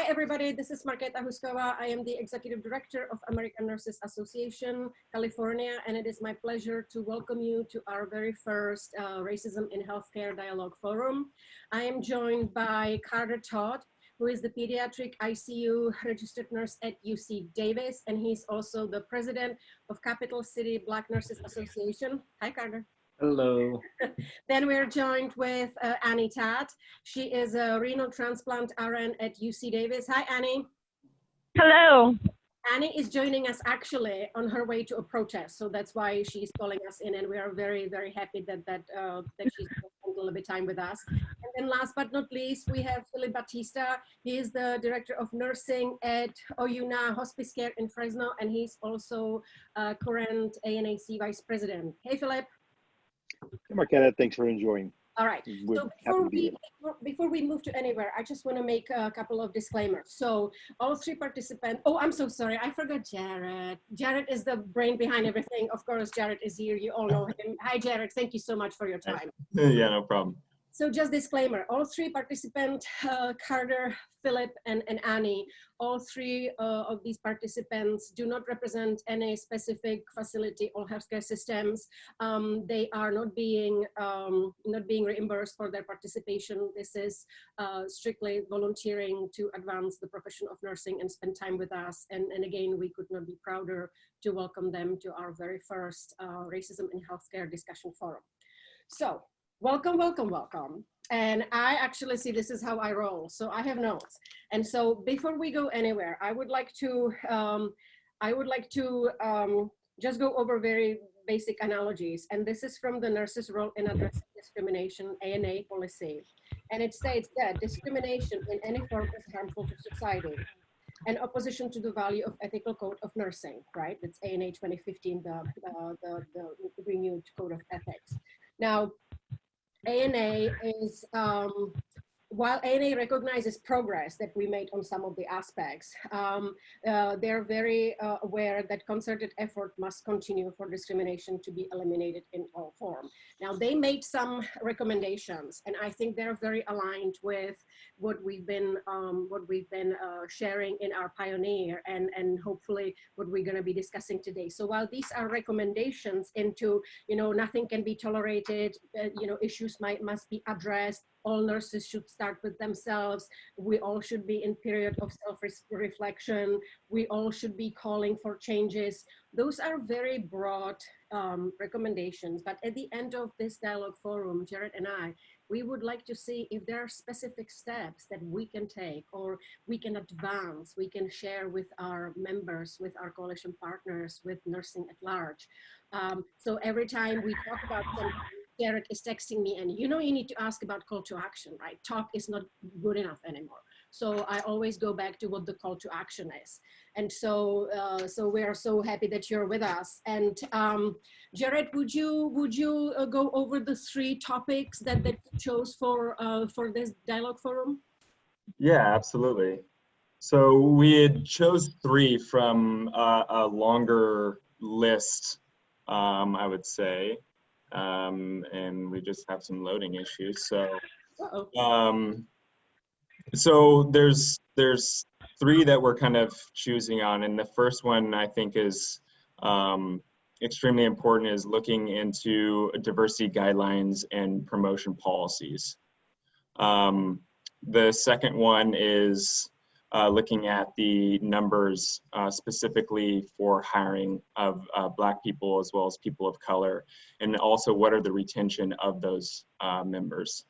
everybody. This is Marketa, Houskova. I am the Executive Director of American Nurses Association, California, and it is my pleasure to welcome you to our very first Racism in Healthcare Dialogue Forum. I am joined by Todd, who is the Pediatric ICU registered nurse at UC Davis, and he's also the president of Capital City Black Nurses Association. Hi, Carter. Hello. Then we're joined with Todd. She is a renal transplant RN at UC Davis. Hi, Annie. Hello. Annie is joining us actually on her way to a protest, so that's why she's calling us in, and we are very, very happy that she's spent a little bit of time with us. And then last but not least, we have Phillip Bautista. He is the Director of Nursing at Oyuna Hospice Care in Fresno, and he's also current ANAC Vice President. Hey, Phillip. Hey, Marketa, thanks for enjoying. All right, so before we move to anywhere, I just want to make a couple of disclaimers. So all three participants, oh, I'm so sorry, I forgot Jared. Jared is the brain behind everything. Of course, Jared is here, you all know him. Hi, Jared, thank you so much for your time. Yeah, no problem. So just disclaimer, all three participants, Carter, Phillip, and Annie, all three of these participants do not represent any specific facility or healthcare systems. They are not being reimbursed for their participation. This is strictly volunteering to advance the profession of nursing and spend time with us. And again, we could not be prouder to welcome them to our very first Racism in Healthcare discussion forum. So, welcome, welcome, welcome. And I actually see this is how I roll. So I have notes. And so before we go anywhere, I would like to just go over very basic analogies. And this is from the Nurses' Role in Addressing Discrimination, ANA policy. And it states that discrimination in any form is harmful to society. And opposition to the value of ethical code of nursing, right? It's ANA 2015, the renewed code of ethics. Now, ANA is, while ANA recognizes progress that we made on some of the aspects, they're very aware that concerted effort must continue for discrimination to be eliminated in all forms. Now, they made some recommendations, and I think they're very aligned with what we've been sharing in our Pioneer, and hopefully what we're going to be discussing today. So while these are recommendations into, nothing can be tolerated, issues must be addressed, all nurses should start with themselves, we all should be in period of self-reflection, we all should be calling for changes. Those are very broad recommendations, but at the end of this dialogue forum, Jared and I, we would like to see if there are specific steps that we can take or we can advance, we can share with our members, with our coalition partners, with nursing at large. So every time we talk about something, Jared is texting me, and you need to ask about call to action, right? Talk is not good enough anymore. So I always go back to what the call to action is. And so we are so happy that you're with us. And Jared, would you go over the three topics that you chose for this dialogue forum? Yeah, absolutely. So we had chose three from a longer list, I would say. And we just have some loading issues. So there's three that we're kind of choosing on, and the first one I think is extremely important is looking into diversity guidelines and promotion policies. The second one is looking at the numbers specifically for hiring of Black people as well as people of color, and also what are the retention of those members.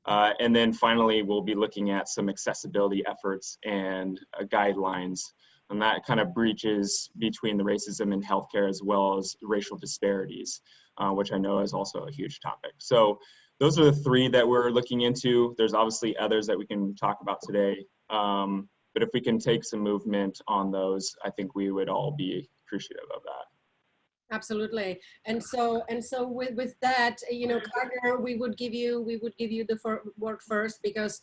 And then finally, we'll be looking at some accessibility efforts and guidelines, and that kind of breaches between the racism in healthcare as well as racial disparities, which I know is also a huge topic. So those are the three that we're looking into. There's obviously others that we can talk about today. But if we can take some movement on those, I think we would all be appreciative of that. Absolutely. And so with that, you know, Carter, we would give you the word first, because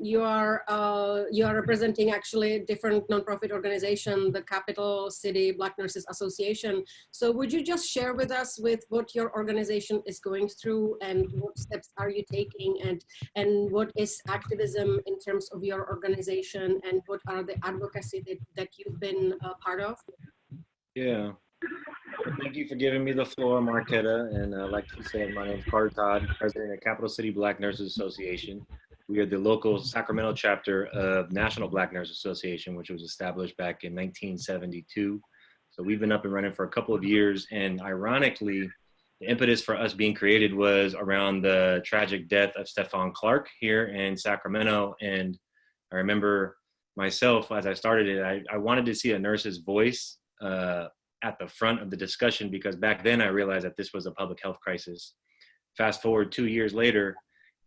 you are representing actually a different nonprofit organization, the Capital City Black Nurses Association. So would you just share with us with what your organization is going through, and what steps are you taking, and what is activism in terms of your organization, and what are the advocacy that you've been a part of? Yeah. Thank you for giving me the floor, Marketa. And like you said, my name is Todd, president of Capital City Black Nurses Association. We are the local Sacramento chapter of National Black Nurses Association, which was established back in 1972. So we've been up and running for a couple of years. And ironically, the impetus for us being created was around the tragic death of Stephon Clark here in Sacramento. And I remember myself, as I started it, I wanted to see a nurse's voice at the front of the discussion, because back then I realized that this was a public health crisis. Fast forward 2 years later,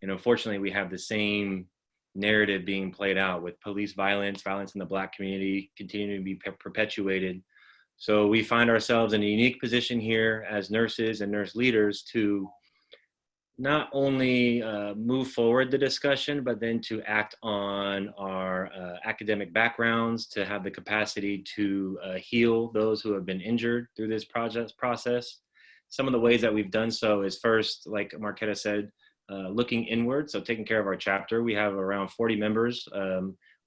and unfortunately we have the same narrative being played out with police violence in the Black community continuing to be perpetuated. So we find ourselves in a unique position here as nurses and nurse leaders to not only move forward the discussion, but then to act on our academic backgrounds, to have the capacity to heal those who have been injured through this process. Some of the ways that we've done so is, first, like Marketa said, looking inward, so taking care of our chapter. We have around 40 members.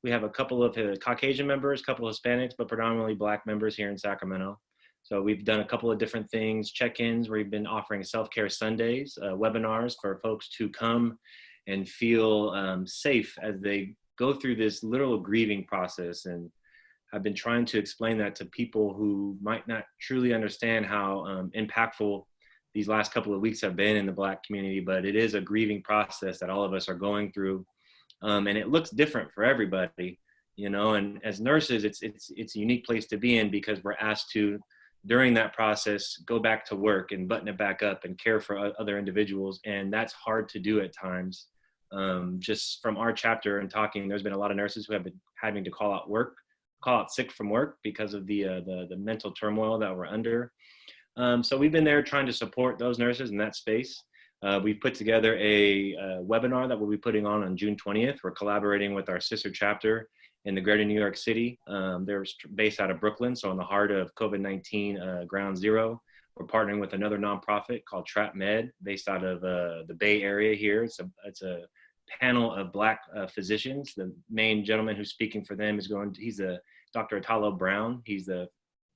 We have a couple of Caucasian members, a couple of Hispanics, but predominantly Black members here in Sacramento. So we've done a couple of different things, check-ins, where we've been offering self-care Sundays, webinars for folks to come and feel safe as they go through this literal grieving process. And I've been trying to explain that to people who might not truly understand how impactful these last couple of weeks have been in the Black community, but it is a grieving process that all of us are going through. And it looks different for everybody, you know, and as nurses, it's a unique place to be in, because we're asked to, during that process, go back to work and button it back up and care for other individuals. And that's hard to do at times. Just from our chapter and talking, there's been a lot of nurses who have been having to call out sick from work because of the mental turmoil that we're under. So we've been there trying to support those nurses in that space. We've put together a webinar that we'll be putting on June 20th. We're collaborating with our sister chapter in the greater New York City. They're based out of Brooklyn, so in the heart of COVID-19 ground zero. We're partnering with another nonprofit called Trap Med, based out of the Bay Area here. It's a panel of Black physicians. The main gentleman who's speaking for them he's a Dr. Italo Brown. He's the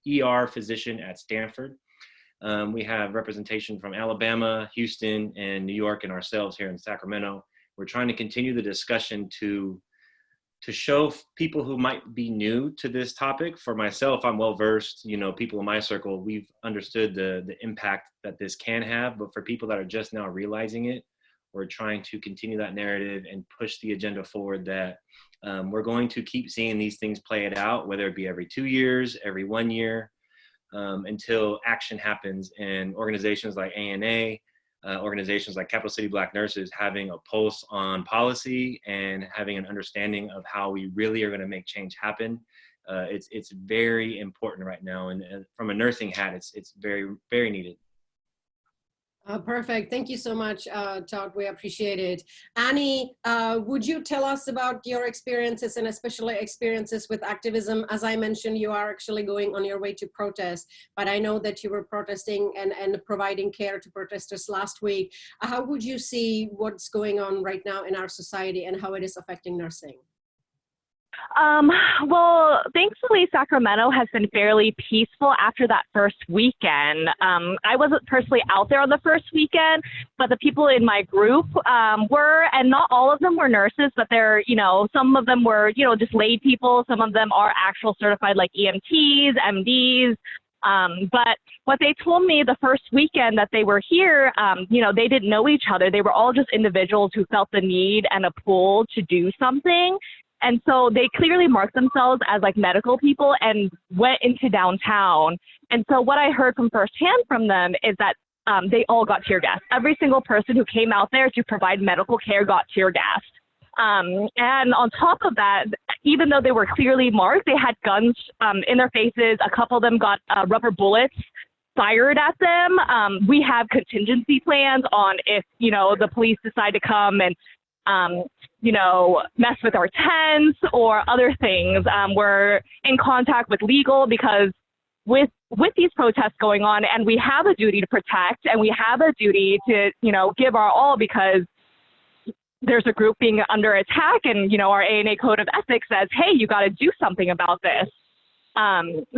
ER physician at Stanford. We have representation from Alabama, Houston, and New York, and ourselves here in Sacramento. We're trying to continue the discussion to show people who might be new to this topic. For myself, I'm well-versed, you know, people in my circle, we've understood the impact that this can have, but for people that are just now realizing it, we're trying to continue that narrative and push the agenda forward that we're going to keep seeing these things play it out, whether it be every 2 years, every 1 year, until action happens. And organizations like ANA, organizations like Capital City Black Nurses having a pulse on policy and having an understanding of how we really are going to make change happen. It's very important right now, and from a nursing hat, it's very, very needed. Perfect. Thank you so much, Todd. We appreciate it. Annie, would you tell us about your experiences, and especially experiences with activism? As I mentioned, you are actually going on your way to protest, but I know that you were protesting and providing care to protesters last week. How would you see what's going on right now in our society and how it is affecting nursing? Well, thankfully, Sacramento has been fairly peaceful after that first weekend. I wasn't personally out there on the first weekend, but the people in my group were, and not all of them were nurses, but they're, you know, some of them were, you know, just lay people. Some of them are actual certified like EMTs, MDs. But what they told me the first weekend that they were here, you know, they didn't know each other. They were all just individuals who felt the need and a pull to do something. And so they clearly marked themselves as like medical people and went into downtown. And so what I heard from firsthand from them is that they all got tear gassed. Every single person who came out there to provide medical care got tear gassed. And on top of that, even though they were clearly marked, they had guns in their faces. A couple of them got rubber bullets fired at them. We have contingency plans on if, you know, the police decide to come and, you know, mess with our tents or other things. We're in contact with legal because with these protests going on, and we have a duty to protect and we have a duty to, you know, give our all because there's a group being under attack and, you know, our ANA code of ethics says, hey, you got to do something about this.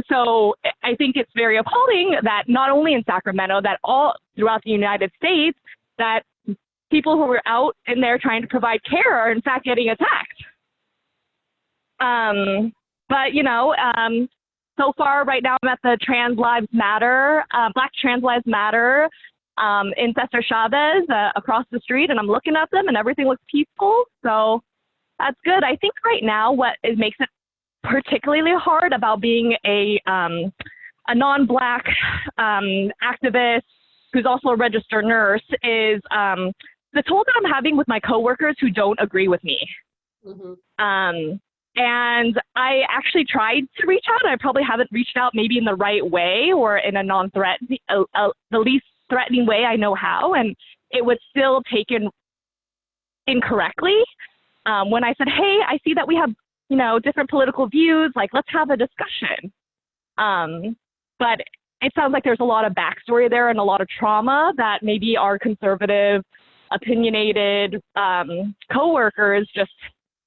So I think it's very appalling that not only in Sacramento, that all throughout the United States, that people who are out in there trying to provide care are in fact getting attacked. But, you know, so far right now I'm at the Trans Lives Matter, Black Trans Lives Matter in Cesar Chavez across the street, and I'm looking at them and everything looks peaceful. So that's good. I think right now what makes it particularly hard about being a non-Black activist who's also a registered nurse is the toll that I'm having with my coworkers who don't agree with me. Mm-hmm. And I actually tried to reach out. I probably haven't reached out maybe in the right way or in a non-threatening, the least threatening way I know how, and it was still taken incorrectly. When I said, hey, I see that we have, you know, different political views, like let's have a discussion. But it sounds like there's a lot of backstory there and a lot of trauma that maybe our conservative, opinionated coworkers just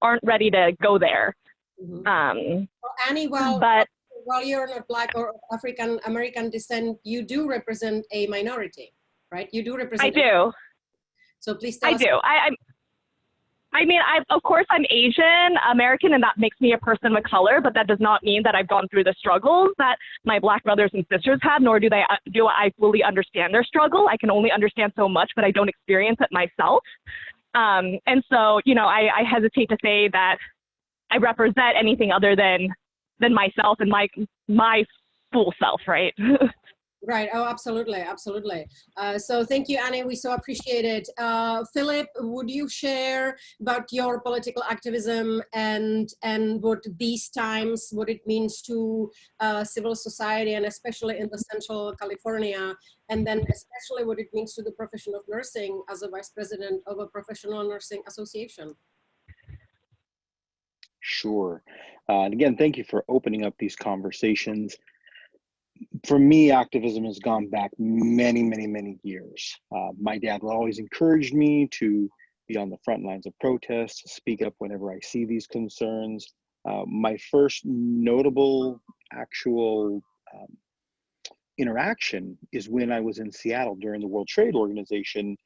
aren't ready to go there. Mm-hmm. Well, Annie, while you're not Black or African American descent, you do represent a minority, right? You do represent. I do. So please tell us. I do. I mean, of course, I'm Asian American, and that makes me a person of color, but that does not mean that I've gone through the struggles that my Black brothers and sisters have, nor do I fully understand their struggle. I can only understand so much, but I don't experience it myself. And so, you know, I hesitate to say that I represent anything other than myself and my full self, right? Right. Oh, absolutely. Absolutely. So thank you, Annie. We so appreciate it. Phillip, would you share about your political activism and what these times, what it means to civil society, and especially in the Central California, and then especially what it means to the profession of nursing as a vice president of a professional nursing association? Sure. And again, thank you for opening up these conversations. For me, activism has gone back many, many, many years. My dad always encouraged me to be on the front lines of protests, to speak up whenever I see these concerns. My first notable actual interaction is when I was in Seattle during the World Trade Organization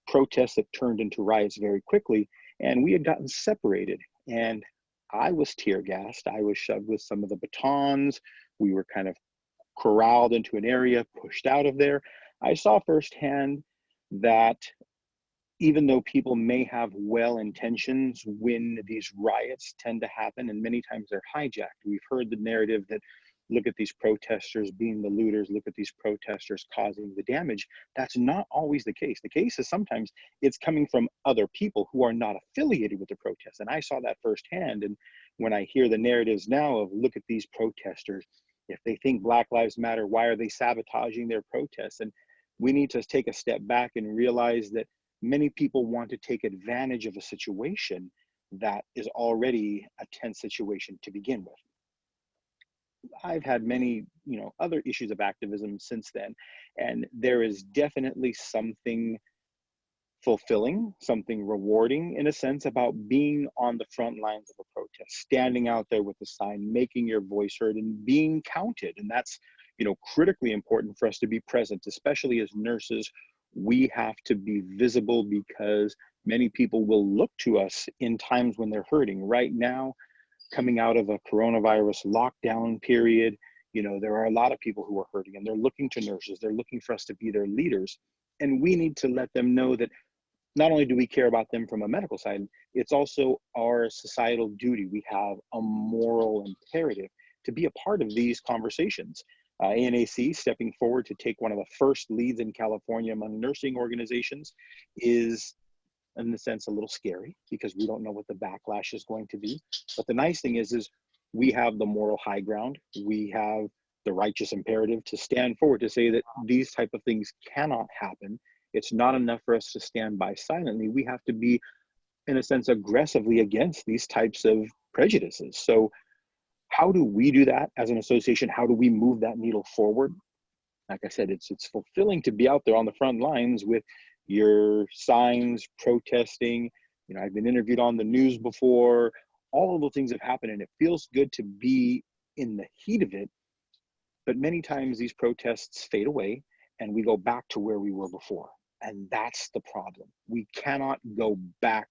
protests that turned into riots very quickly, and we had gotten separated. And I was tear gassed. I was shoved with some of the batons. We were kind of corralled into an area, pushed out of there. I saw firsthand that even though people may have well intentions, when these riots tend to happen, and many times they're hijacked. We've heard the narrative that look at these protesters being the looters, look at these protesters causing the damage. That's not always the case. The case is sometimes it's coming from other people who are not affiliated with the protests. And I saw that firsthand. And when I hear the narratives now of look at these protesters, if they think Black Lives Matter, why are they sabotaging their protests? And we need to take a step back and realize that many people want to take advantage of a situation that is already a tense situation to begin with. I've had many, other issues of activism since then, and there is definitely something fulfilling, something rewarding in a sense about being on the front lines of a protest, standing out there with a sign, making your voice heard and being counted. And that's, critically important for us to be present, especially as nurses. We have to be visible because many people will look to us in times when they're hurting. Right now, coming out of a coronavirus lockdown period, there are a lot of people who are hurting and they're looking to nurses. They're looking for us to be their leaders. And we need to let them know that not only do we care about them from a medical side, it's also our societal duty. We have a moral imperative to be a part of these conversations. ANAC stepping forward to take one of the first leads in California among nursing organizations is, in a sense, a little scary because we don't know what the backlash is going to be. But the nice thing is we have the moral high ground. We have the righteous imperative to stand forward to say that these type of things cannot happen. It's not enough for us to stand by silently. We have to be, in a sense, aggressively against these types of prejudices. So how do we do that as an association? How do we move that needle forward? Like I said, it's fulfilling to be out there on the front lines with your signs, protesting. You know, I've been interviewed on the news before. All of those things have happened, and it feels good to be in the heat of it. But many times these protests fade away and we go back to where we were before. And that's the problem. We cannot go back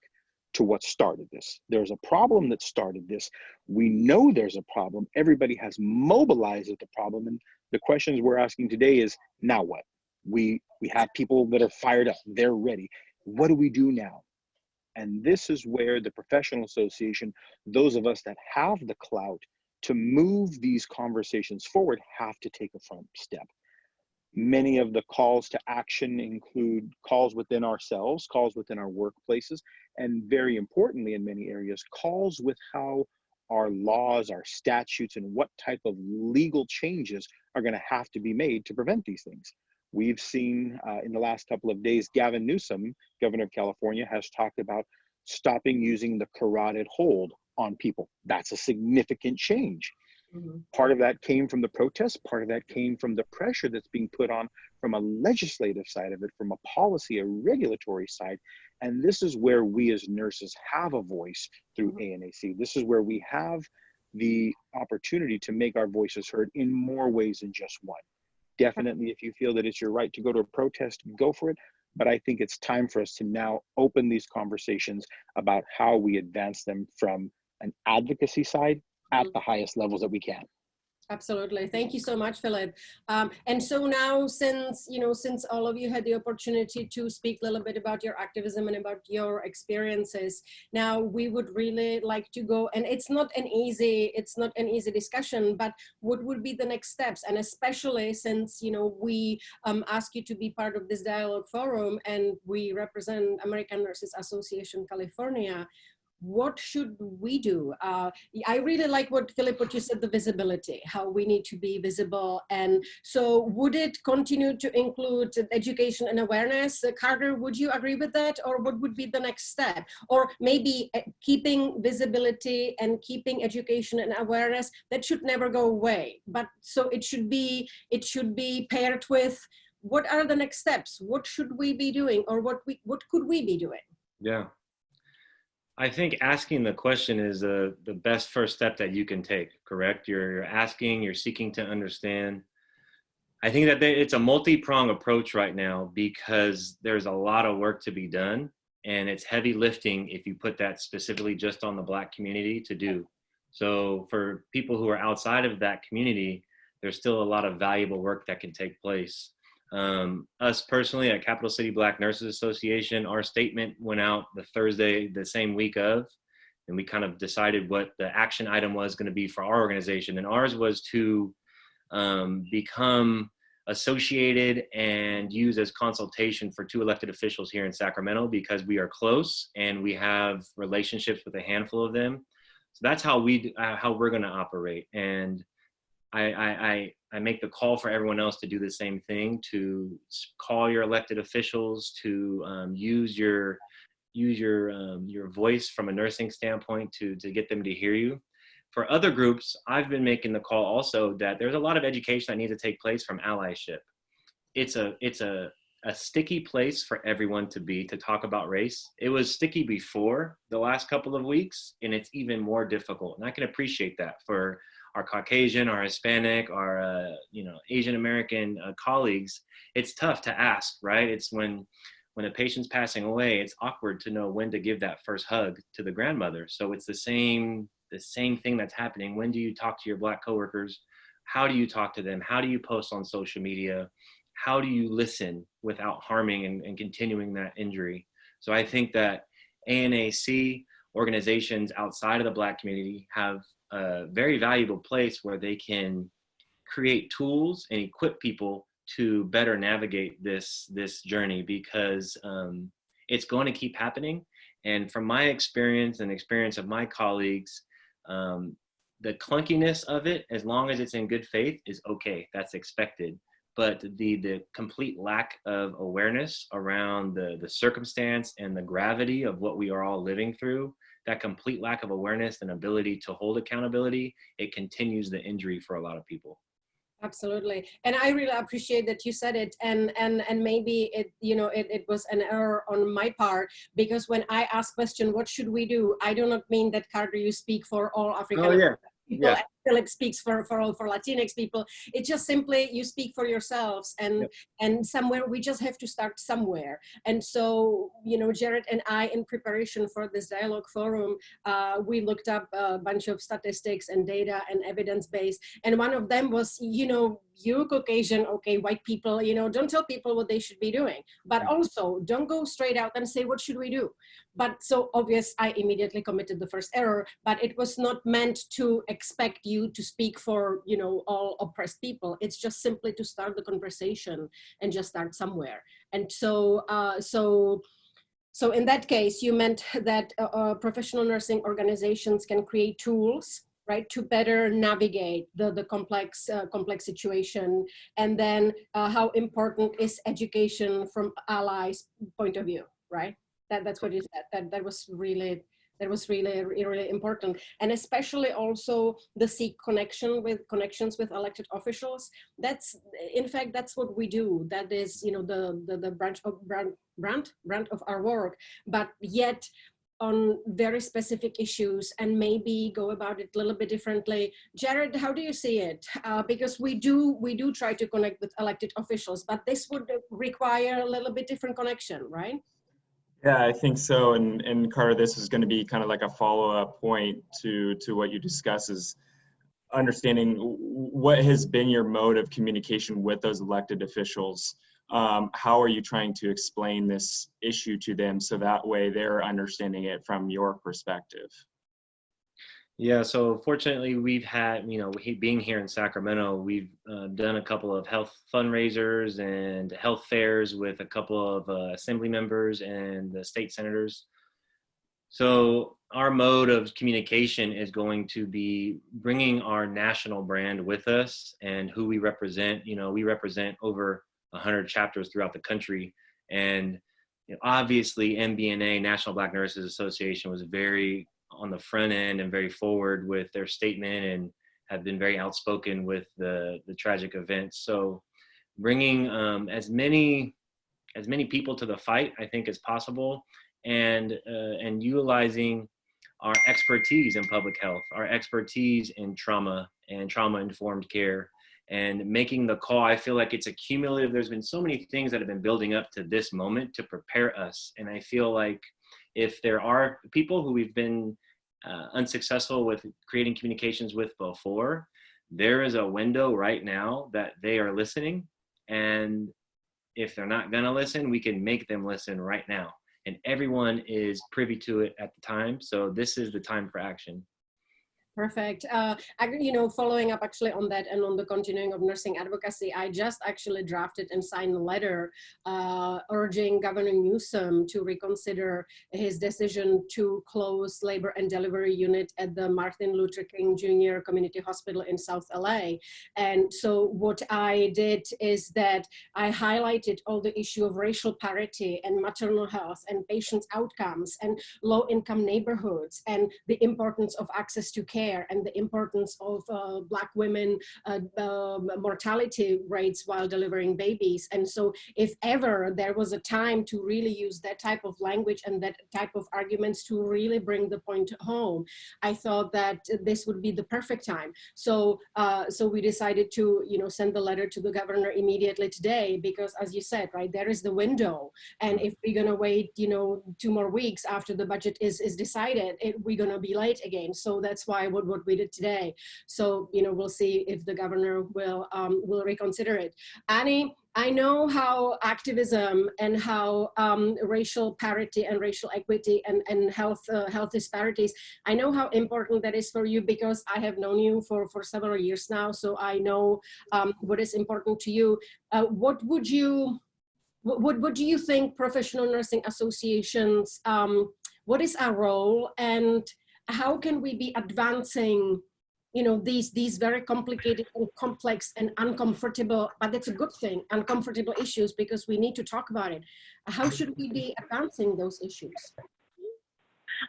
to what started this. There's a problem that started this. We know there's a problem. Everybody has mobilized at the problem. And the questions we're asking today is, now what? We have people that are fired up. They're ready. What do we do now? And this is where the professional association, those of us that have the clout to move these conversations forward, have to take a front step. Many of the calls to action include calls within ourselves, calls within our workplaces, and very importantly in many areas, calls with how our laws, our statutes, and what type of legal changes are going to have to be made to prevent these things. We've seen in the last couple of days, Gavin Newsom, governor of California, has talked about stopping using the carotid hold on people. That's a significant change. Mm-hmm. Part of that came from the protests. Part of that came from the pressure that's being put on from a legislative side of it, from a policy, a regulatory side. And this is where we as nurses have a voice through ANAC. This is where we have the opportunity to make our voices heard in more ways than just one. Definitely, if you feel that it's your right to go to a protest, go for it. But I think it's time for us to now open these conversations about how we advance them from an advocacy side at the highest levels that we can. Absolutely. Thank you so much, Phillip. And so now, since all of you had the opportunity to speak a little bit about your activism and about your experiences, now we would really like to go, and it's not an easy discussion, but what would be the next steps? And especially since, we ask you to be part of this dialogue forum and we represent American Nurses Association California, what should we do? I really like what you said, the visibility, how we need to be visible. And so would it continue to include education and awareness? Carter, would you agree with that? Or what would be the next step? Or maybe keeping visibility and keeping education and awareness, that should never go away. But so it should be paired with, what are the next steps? What should we be doing? Or what could we be doing? Yeah. I think asking the question is the best first step that you can take, correct? You're asking, you're seeking to understand. I think that it's a multi-pronged approach right now because there's a lot of work to be done, and it's heavy lifting if you put that specifically just on the Black community to do. So for people who are outside of that community, there's still a lot of valuable work that can take place. Us personally at Capital City Black Nurses Association, our statement went out the Thursday, the same week of, and we kind of decided what the action item was going to be for our organization. And ours was to become associated and use as consultation for 2 elected officials here in Sacramento because we are close and we have relationships with a handful of them. So that's how we're going to operate. And I make the call for everyone else to do the same thing, to call your elected officials, to use your voice from a nursing standpoint to get them to hear you. For other groups, I've been making the call also that there's a lot of education that needs to take place from allyship. It's a sticky place for everyone to talk about race. It was sticky before the last couple of weeks, and it's even more difficult. And I can appreciate that for our Caucasian, our Hispanic, our Asian American colleagues. It's tough to ask, right? It's when a patient's passing away, it's awkward to know when to give that first hug to the grandmother. So it's the same thing that's happening. When do you talk to your Black coworkers? How do you talk to them? How do you post on social media? How do you listen without harming and continuing that injury? So I think that ANAC organizations outside of the Black community have a very valuable place where they can create tools and equip people to better navigate this journey because it's going to keep happening. And from my experience and experience of my colleagues, the clunkiness of it, as long as it's in good faith, is okay. That's expected. But the complete lack of awareness around the circumstance and the gravity of what we are all living through, that complete lack of awareness and ability to hold accountability, it continues the injury for a lot of people. Absolutely. And I really appreciate that you said it. And maybe it, you know, it was an error on my part, because when I ask question, what should we do? I do not mean that, Carter, you speak for all African people. Yeah. And Phillip speaks for Latinx people. It's just simply you speak for yourselves, and and somewhere we just have to start somewhere. And so, you know, Jared and I, in preparation for this dialogue forum, we looked up a bunch of statistics and data and evidence base, and one of them was, you know, you Caucasian, okay, white people, you know, don't tell people what they should be doing, but also don't go straight out and say, what should we do? But so obvious, I immediately committed the first error, but it was not meant to expect you to speak for, you know, all oppressed people. It's just simply to start the conversation and just start somewhere. And so, so in that case, you meant that professional nursing organizations can create tools, right, to better navigate the complex situation, and then how important is education from allies' point of view, right? That's what you said. That was really really important, and especially also the connections with elected officials. That's, in fact, that's what we do. That is, you know, the brand of our work, but yet on very specific issues, and maybe go about it a little bit differently. Jared, how do you see it? Because we do try to connect with elected officials, but this would require a little bit different connection, right? Yeah, I think so. And Carter, this is going to be kind of like a follow-up point to what you discuss, is understanding what has been your mode of communication with those elected officials. How are you trying to explain this issue to them so that way they're understanding it from your perspective? Yeah, so fortunately we've had, you know, being here in Sacramento, we've done a couple of health fundraisers and health fairs with a couple of assembly members and the state senators. So our mode of communication is going to be bringing our national brand with us and who we represent. You know, we represent over 100 chapters throughout the country. And you know, obviously MBNA, National Black Nurses Association, was very on the front end and very forward with their statement and have been very outspoken with the tragic events. So bringing as many people to the fight, I think, as possible, and utilizing our expertise in public health, our expertise in trauma and trauma-informed care, and making the call. I feel like it's a cumulative. There's been so many things that have been building up to this moment to prepare us. And I feel like if there are people who we've been unsuccessful with creating communications with before, there is a window right now that they are listening. And if they're not gonna listen, we can make them listen right now. And everyone is privy to it at the time. So this is the time for action. Perfect. You know, following up actually on that and on the continuing of nursing advocacy, I just actually drafted and signed a letter urging Governor Newsom to reconsider his decision to close labor and delivery unit at the Martin Luther King Jr. Community Hospital in South LA. And so what I did is that I highlighted all the issue of racial parity and maternal health and patients' outcomes and low-income neighborhoods and the importance of access to care and the importance of Black women mortality rates while delivering babies. And so if ever there was a time to really use that type of language and that type of arguments to really bring the point home, I thought that this would be the perfect time. So so we decided to, you know, send the letter to the governor immediately today, because as you said, right, there is the window. And if we're gonna wait, you know, 2 more weeks after the budget is decided, we're gonna be late again. So that's why what we did today. So, you know, we'll see if the governor will reconsider it. Annie, I know how activism and how racial parity and racial equity and health disparities, I know how important that is for you, because I have known you for several years now. So I know what is important to you. What do you think professional nursing associations, what is our role, and how can we be advancing these very complicated and complex and uncomfortable, but it's a good thing, uncomfortable issues, because we need to talk about it. How should we be advancing those issues?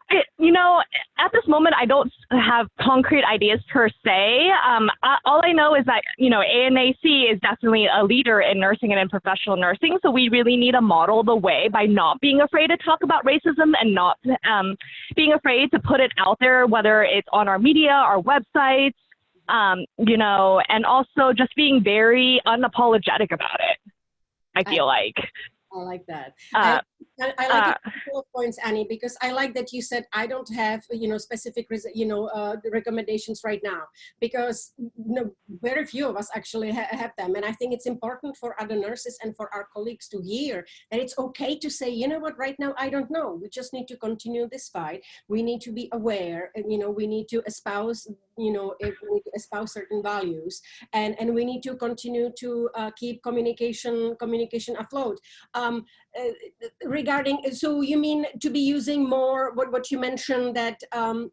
At this moment, I don't have concrete ideas per se. All I know is that, ANAC is definitely a leader in nursing and in professional nursing. So we really need to model the way by not being afraid to talk about racism and not being afraid to put it out there, whether it's on our media, our websites, and also just being very unapologetic about it, I feel like. I like that. I like a couple of points, Annie, because I like that you said I don't have specific recommendations right now, because very few of us actually have them, and I think it's important for other nurses and for our colleagues to hear that it's okay to say, you know what, right now I don't know. We just need to continue this fight. We need to be aware, and we need to espouse certain values, and we need to continue to keep communication afloat. Regarding, so you mean to be using more what you mentioned, that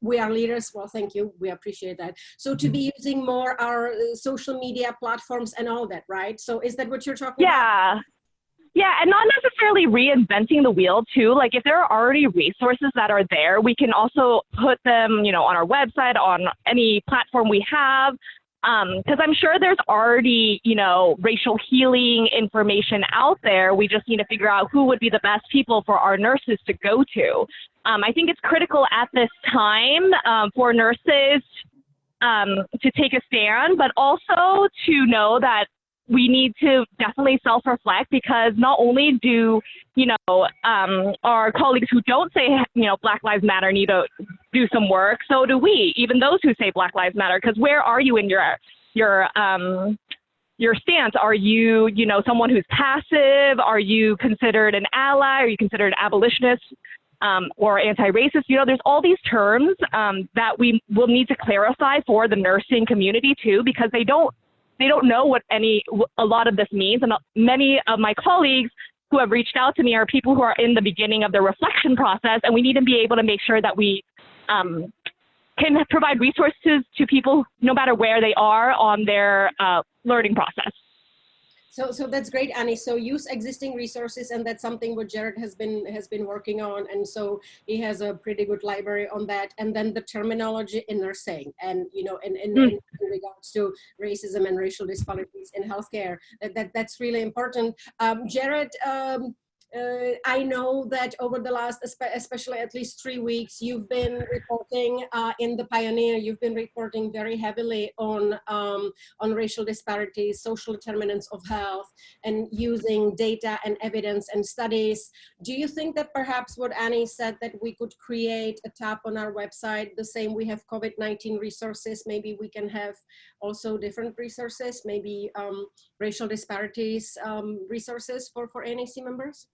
we are leaders? Well, thank you, we appreciate that. So to be using more our social media platforms and all that, right? So is that what you're talking about? Yeah, and not necessarily reinventing the wheel too. Like if there are already resources that are there, we can also put them, on our website, on any platform we have. Because I'm sure there's already, racial healing information out there. We just need to figure out who would be the best people for our nurses to go to. I think it's critical at this time for nurses to take a stand, but also to know that we need to definitely self-reflect, because not only do, our colleagues who don't say, Black Lives Matter need to do some work, so do we, even those who say Black Lives Matter, because where are you in your stance? Are you, someone who's passive? Are you considered an ally? Are you considered an abolitionist or anti-racist? There's all these terms that we will need to clarify for the nursing community too, because they don't know what a lot of this means. And many of my colleagues who have reached out to me are people who are in the beginning of their reflection process, and we need to be able to make sure that we can provide resources to people no matter where they are on their learning process. So that's great, Annie. So use existing resources, and that's something what Jared has been working on, and so he has a pretty good library on that. And then the terminology in nursing, and in regards to racism and racial disparities in healthcare, that's really important. Jared, I know that over the last, especially at least 3 weeks, you've been reporting in the Pioneer. You've been reporting very heavily on racial disparities, social determinants of health, and using data and evidence and studies. Do you think that perhaps what Annie said, that we could create a tab on our website, the same we have COVID-19 resources, maybe we can have also different resources, maybe racial disparities resources for NAC members?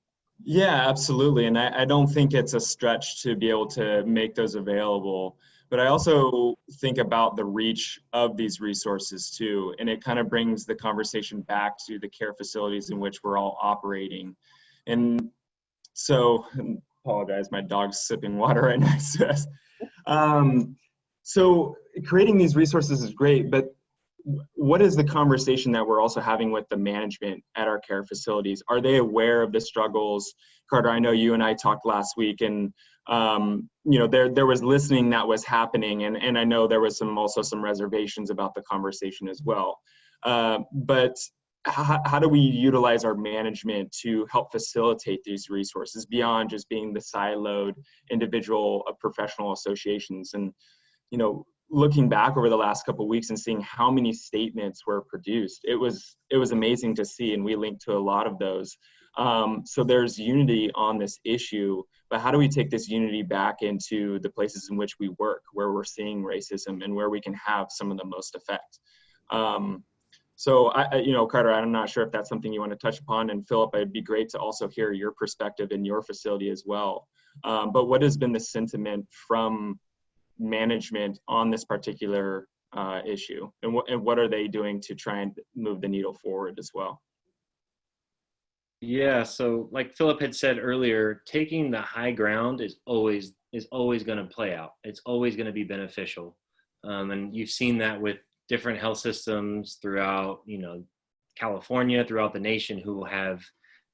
Yeah, absolutely. And I don't think it's a stretch to be able to make those available. But I also think about the reach of these resources too. And it kind of brings the conversation back to the care facilities in which we're all operating. And so, apologize, my dog's sipping water right next to us. So creating these resources is great, but what is the conversation that we're also having with the management at our care facilities? Are they aware of the struggles? Carter, I know you and I talked last week, and there was listening that was happening, and I know there was also some reservations about the conversation as well. But how do we utilize our management to help facilitate these resources beyond just being the siloed individual professional associations? And looking back over the last couple of weeks and seeing how many statements were produced, it was amazing to see, and we linked to a lot of those. So there's unity on this issue, but how do we take this unity back into the places in which we work, where we're seeing racism and where we can have some of the most effect? So Carter, I'm not sure if that's something you want to touch upon, and Phillip, it'd be great to also hear your perspective in your facility as well. But what has been the sentiment from management on this particular issue, and what are they doing to try and move the needle forward as well? Yeah, so like Phillip had said earlier, taking the high ground is always going to play out. It's always going to be beneficial. And you've seen that with different health systems throughout, California, throughout the nation, who have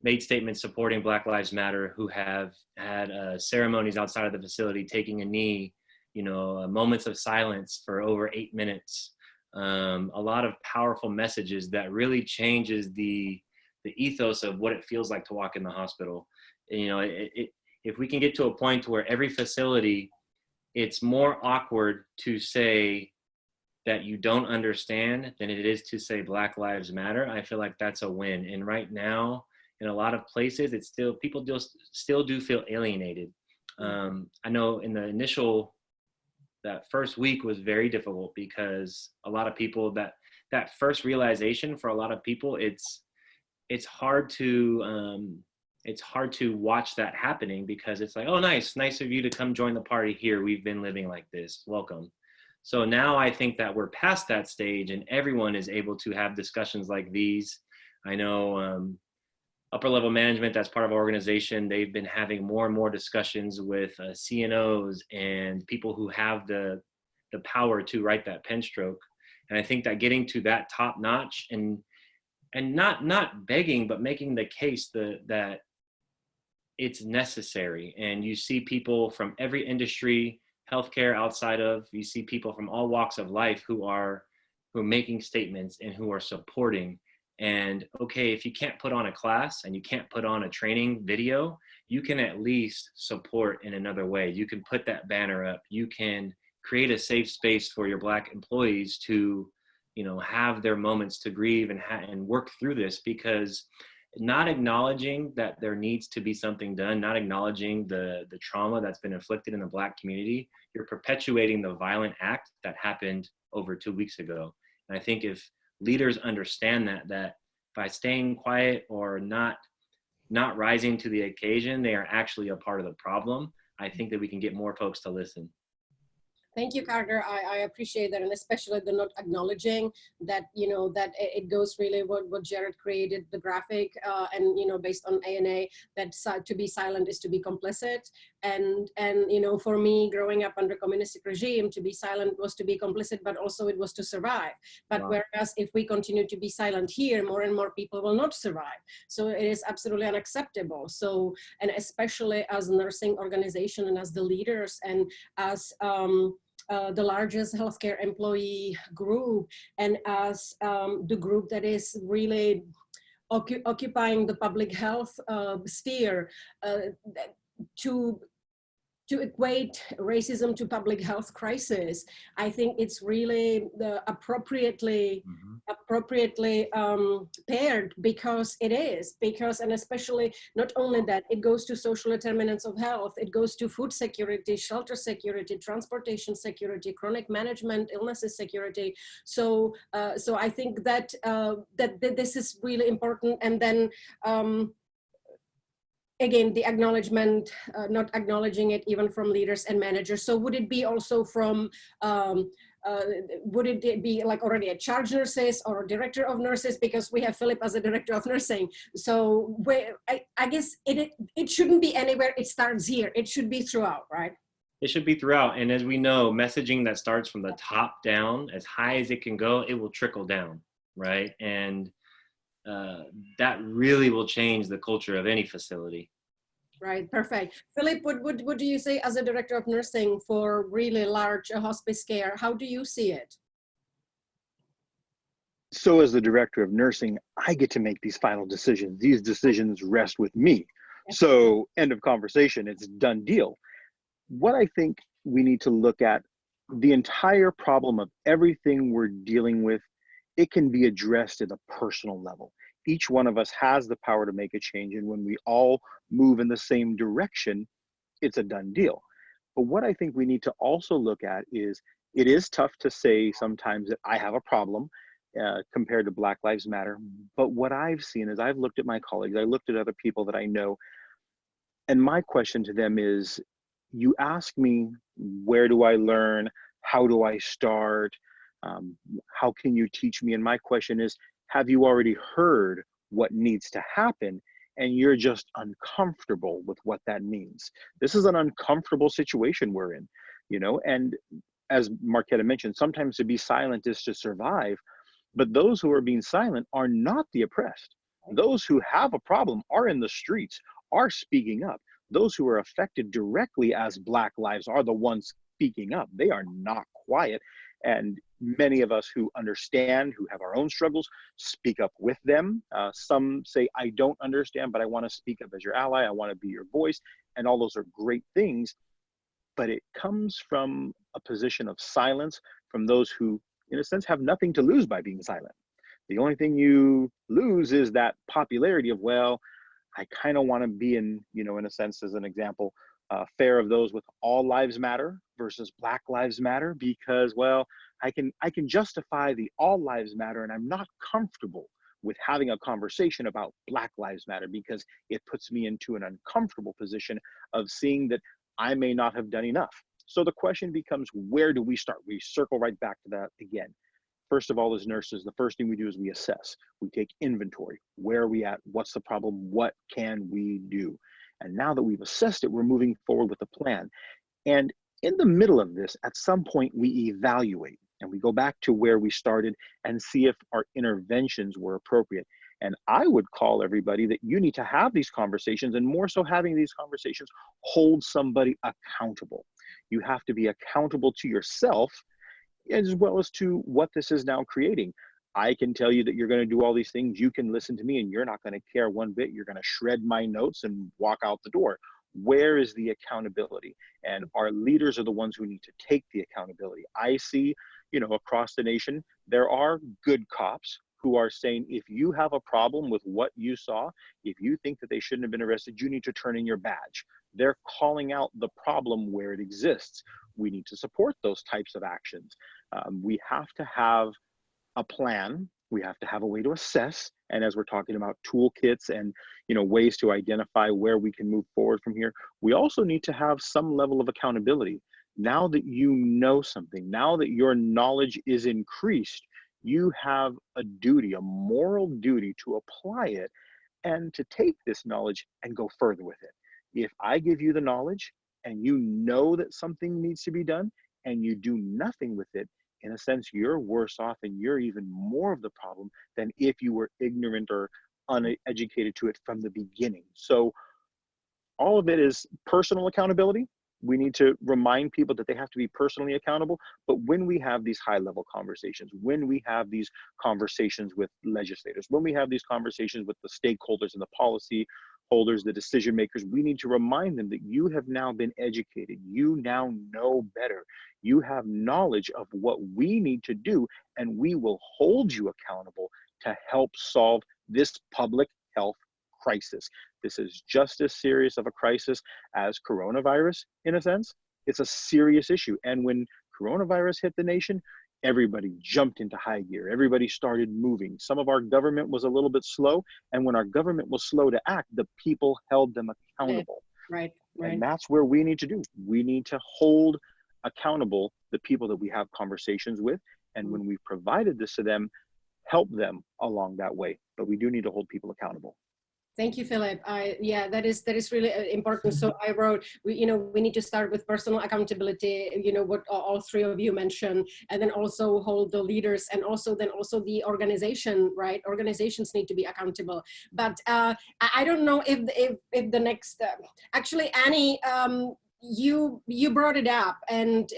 made statements supporting Black Lives Matter, who have had ceremonies outside of the facility, taking a knee, moments of silence for over 8 minutes. A lot of powerful messages that really changes the ethos of what it feels like to walk in the hospital. If we can get to a point where every facility, it's more awkward to say that you don't understand than it is to say Black Lives Matter, I feel like that's a win. And right now, in a lot of places, it's still, people still do feel alienated. I know in the initial, that first week was very difficult, because a lot of people, that first realization for a lot of people, it's hard to watch that happening, because it's like, oh, nice of you to come join the party here. We've been living like this. Welcome. So now I think that we're past that stage, and everyone is able to have discussions like these. I know upper level management, that's part of our organization, they've been having more and more discussions with CNOs and people who have the power to write that pen stroke. And I think that getting to that top notch, and not begging, but making the case that it's necessary. And you see people from every industry, healthcare outside of, you see people from all walks of life who are making statements and who are supporting. And okay, if you can't put on a class and you can't put on a training video, you can at least support in another way. You can put that banner up. You can create a safe space for your Black employees to, have their moments to grieve and work through this, because not acknowledging that there needs to be something done, not acknowledging the trauma that's been inflicted in the Black community, you're perpetuating the violent act that happened over 2 weeks ago. And I think if leaders understand that by staying quiet or not rising to the occasion, they are actually a part of the problem, I think that we can get more folks to listen. Thank you, Carter. I appreciate that, and especially the not acknowledging that, that it goes really what Jared created, the graphic, and, based on ANA, that to be silent is to be complicit. And for me, growing up under communistic regime, to be silent was to be complicit, but also it was to survive. But wow. Whereas if we continue to be silent here, more and more people will not survive. So it is absolutely unacceptable. So, and especially as a nursing organization and as the leaders and as the largest healthcare employee group, and as the group that is really occupying the public health sphere, to equate racism to public health crisis, I think it's really appropriately paired, because it is, and especially not only that, it goes to social determinants of health, it goes to food security, shelter security, transportation security, chronic management, illnesses security. So I think that this is really important. And then again, the acknowledgement, not acknowledging it even from leaders and managers. So would it be also from, would it be like already a charge nurses or a director of nurses? Because we have Phillip as a director of nursing. So I guess it shouldn't be anywhere, it starts here. It should be throughout, right? It should be throughout. And as we know, messaging that starts from the top down, as high as it can go, it will trickle down, right? And that really will change the culture of any facility. Right, perfect. Phillip, what do you say as a director of nursing for really large hospice care? How do you see it? So as the director of nursing, I get to make these final decisions. These decisions rest with me. So end of conversation, it's a done deal. What I think we need to look at, the entire problem of everything we're dealing with, it can be addressed at a personal level. Each one of us has the power to make a change, and when we all move in the same direction, it's a done deal. But what I think we need to also look at is, it is tough to say sometimes that I have a problem compared to Black Lives Matter. But what I've seen is, I've looked at my colleagues, I looked at other people that I know, and my question to them is, you ask me, where do I learn? How do I start? How can you teach me? And my question is, have you already heard what needs to happen, and you're just uncomfortable with what that means? This is an uncomfortable situation we're in, and as Marketa mentioned, sometimes to be silent is to survive, but those who are being silent are not the oppressed. Those who have a problem are in the streets, are speaking up. Those who are affected directly as Black lives are the ones speaking up. They are not quiet. And many of us who understand, who have our own struggles, speak up with them. Some say, I don't understand, but I want to speak up as your ally. I want to be your voice. And all those are great things. But it comes from a position of silence from those who, in a sense, have nothing to lose by being silent. The only thing you lose is that popularity of, well, I kind of want to be in, in a sense, as an example, fair of those with all lives matter versus Black lives matter, because, well, I can justify the all lives matter, and I'm not comfortable with having a conversation about Black lives matter because it puts me into an uncomfortable position of seeing that I may not have done enough. So the question becomes, where do we start? We circle right back to that again. First of all, as nurses, the first thing we do is we assess. We take inventory. Where are we at? What's the problem? What can we do? And now that we've assessed it, we're moving forward with a plan. And in the middle of this, at some point, we evaluate and we go back to where we started and see if our interventions were appropriate. And I would call everybody that you need to have these conversations, and more so having these conversations, hold somebody accountable. You have to be accountable to yourself as well as to what this is now creating. I can tell you that you're going to do all these things. You can listen to me and you're not going to care one bit. You're going to shred my notes and walk out the door. Where is the accountability? And our leaders are the ones who need to take the accountability. I see, across the nation, there are good cops who are saying, if you have a problem with what you saw, if you think that they shouldn't have been arrested, you need to turn in your badge. They're calling out the problem where it exists. We need to support those types of actions. We have to have a plan. We have to have a way to assess. And as we're talking about toolkits and ways to identify where we can move forward from here, we also need to have some level of accountability. Now that you know something, now that your knowledge is increased, you have a duty, a moral duty to apply it and to take this knowledge and go further with it. If I give you the knowledge and you know that something needs to be done and you do nothing with it, in a sense, you're worse off and you're even more of the problem than if you were ignorant or uneducated to it from the beginning. So all of it is personal accountability. We need to remind people that they have to be personally accountable. But when we have these high-level conversations, when we have these conversations with legislators, when we have these conversations with the stakeholders and the policy holders, the decision makers, we need to remind them that you have now been educated. You now know better. You have knowledge of what we need to do, and we will hold you accountable to help solve this public health crisis. This is just as serious of a crisis as coronavirus, in a sense. It's a serious issue. And when coronavirus hit the nation, everybody jumped into high gear. Everybody started moving. Some of our government was a little bit slow. And when our government was slow to act, the people held them accountable. Right. And that's where we need to do. We need to hold accountable the people that we have conversations with. And when we've provided this to them, help them along that way. But we do need to hold people accountable. Thank you, Phillip. Yeah, that is really important. So I wrote, we need to start with personal accountability, what all three of you mentioned, and then also hold the leaders, and also the organization, right? Organizations need to be accountable. But I don't know if the next, actually, Annie, you brought it up, and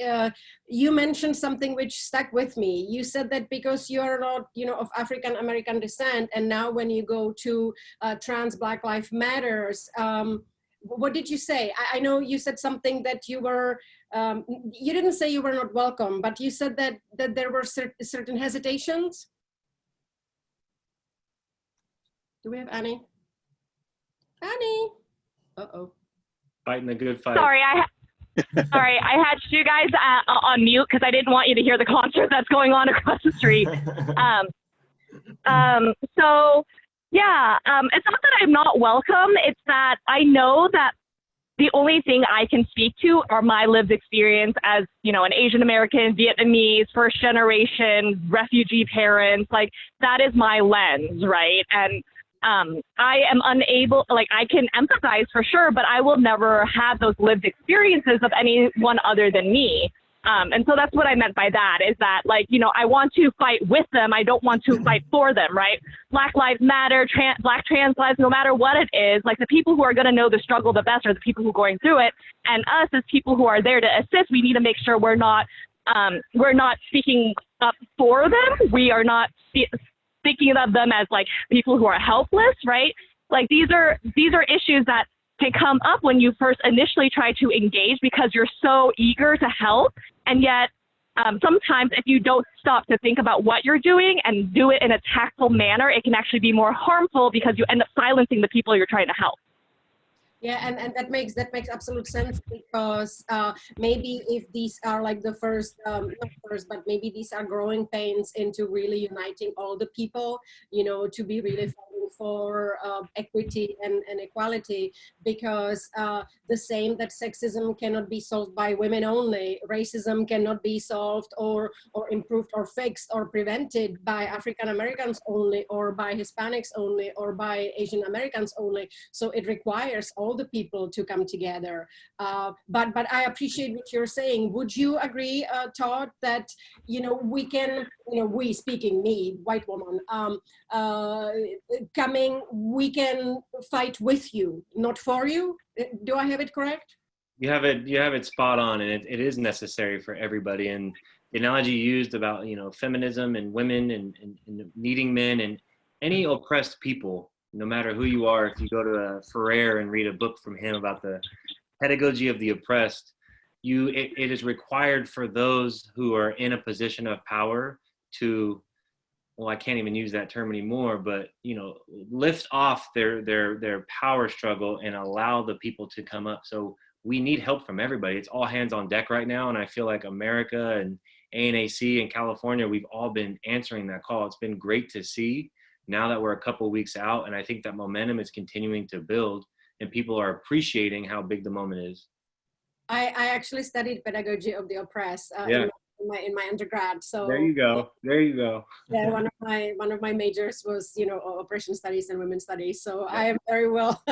you mentioned something which stuck with me. You said that because you're not, of African American descent, and now when you go to Trans Black Lives Matters, what did you say? I know you said something that you were, you didn't say you were not welcome, but you said that there were certain hesitations. Do we have Annie? Annie? Uh-oh. Fighting a good fight. Sorry, I had you guys on mute because I didn't want you to hear the concert that's going on across the street. So yeah, it's not that I'm not welcome. It's that I know that the only thing I can speak to are my lived experience as, an Asian American, Vietnamese, first generation, refugee parents. Like, that is my lens, right? And I am unable, I can empathize for sure, but I will never have those lived experiences of anyone other than me. And so that's what I meant by that, is that, like, you know, I want to fight with them. I don't want to fight for them, right? Black Lives Matter, Black trans lives, no matter what it is, like, the people who are going to know the struggle the best are the people who are going through it. And us as people who are there to assist, we need to make sure we're not speaking up for them. We are not thinking of them as, like, people who are helpless, right? Like, these are issues that can come up when you first initially try to engage because you're so eager to help. And yet sometimes if you don't stop to think about what you're doing and do it in a tactful manner, it can actually be more harmful because you end up silencing the people you're trying to help. Yeah, and that makes absolute sense, because maybe if these are like the first, not first, but maybe these are growing pains into really uniting all the people, you know, to be really fighting for equity and equality, because the same that sexism cannot be solved by women only, racism cannot be solved or improved or fixed or prevented by African Americans only, or by Hispanics only, or by Asian Americans only. So it requires all the people to come together. But I appreciate what you're saying. Would you agree, Todd, that, you know, we can, you know, we, speaking me, white woman, we can fight with you, not for you? Do I have it correct? You have it spot on, and it is necessary for everybody. And the analogy you used about, you know, feminism and women and needing men and any oppressed people, no matter who you are, if you go to Ferrer and read a book from him about the pedagogy of the oppressed, it is required for those who are in a position of power to, well, I can't even use that term anymore, but, you know, lift off their power struggle and allow the people to come up. So we need help from everybody. It's all hands on deck right now. And I feel like America and ANAC and California, we've all been answering that call. It's been great to see now that we're a couple of weeks out. And I think that momentum is continuing to build and people are appreciating how big the moment is. I actually studied pedagogy of the oppressed in my undergrad. So there you go. Yeah, one of my majors was, you know, oppression studies and women's studies. So I am very well